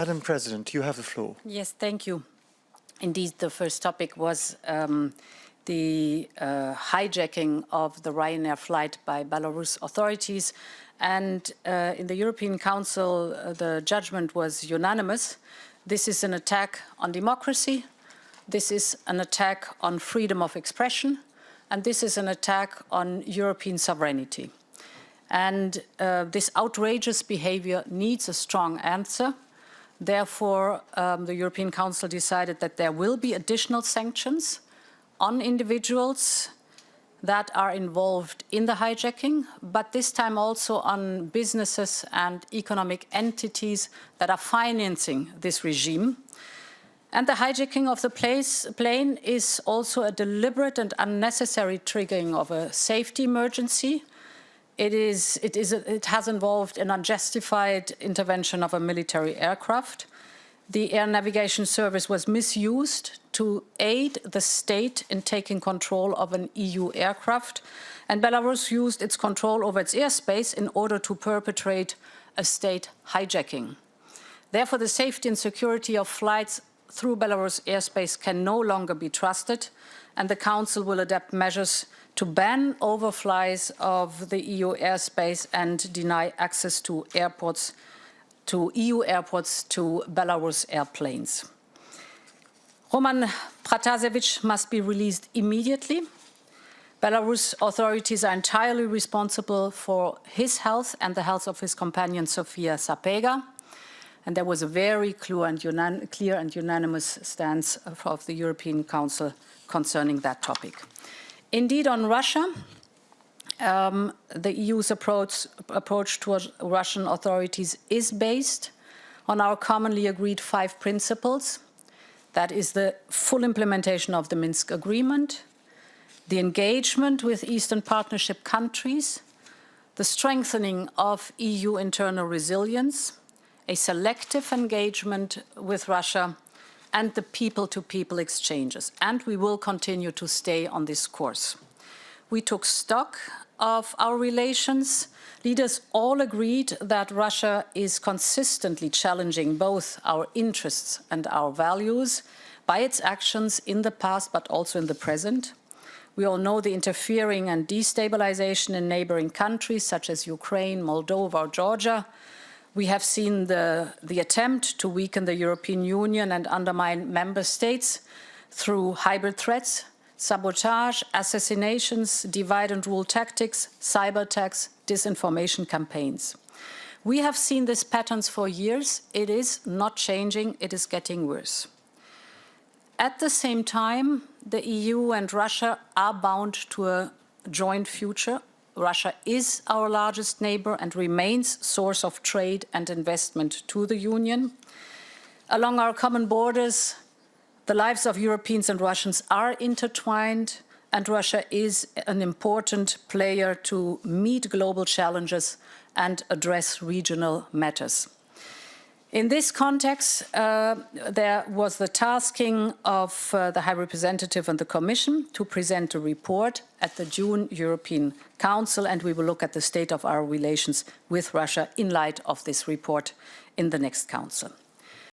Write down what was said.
Madam President, you have the floor. Yes, thank you. Indeed, the first topic was the hijacking of the Ryanair flight by Belarus authorities. And in the European Council, the judgment was unanimous. This is an attack on democracy. This is an attack on freedom of expression. And this is an attack on European sovereignty. And this outrageous behavior needs a strong answer. Therefore, the European Council decided that there will be additional sanctions on individuals that are involved in the hijacking, but this time also on businesses and economic entities that are financing this regime. And the hijacking of the plane is also a deliberate and unnecessary triggering of a safety emergency. It has involved an unjustified intervention of a military aircraft. The air navigation service was misused to aid the state in taking control of an EU aircraft, and Belarus used its control over its airspace in order to perpetrate a state hijacking. Therefore, the safety and security of flights through Belarus airspace can no longer be trusted, and the Council will adopt measures to ban overflights of the EU airspace and deny access to airports, to EU airports, to Belarus airplanes. Roman Pratasevich must be released immediately. Belarus authorities are entirely responsible for his health and the health of his companion Sofia Sapega. And there was a very clear and unanimous stance of the European Council concerning that topic. Indeed, on Russia, the EU's approach towards Russian authorities is based on our commonly agreed 5 principles. That is the full implementation of the Minsk Agreement, the engagement with Eastern Partnership countries, the strengthening of EU internal resilience, a selective engagement with Russia, and the people-to-people exchanges. And we will continue to stay on this course. We took stock of our relations. Leaders all agreed that Russia is consistently challenging both our interests and our values by its actions in the past, but also in the present. We all know the interfering and destabilization in neighboring countries such as Ukraine, Moldova, or Georgia. We have seen the attempt to weaken the European Union and undermine member states through hybrid threats, sabotage, assassinations, divide and rule tactics, cyber attacks, disinformation campaigns. We have seen these patterns for years. It is not changing, it is getting worse. At the same time, the EU and Russia are bound to a joint future. Russia is our largest neighbor and remains source of trade and investment to the Union. Along our common borders, the lives of Europeans and Russians are intertwined, and Russia is an important player to meet global challenges and address regional matters. In this context, there was the tasking of the High Representative and the Commission to present a report at the June European Council, and we will look at the state of our relations with Russia in light of this report in the next Council.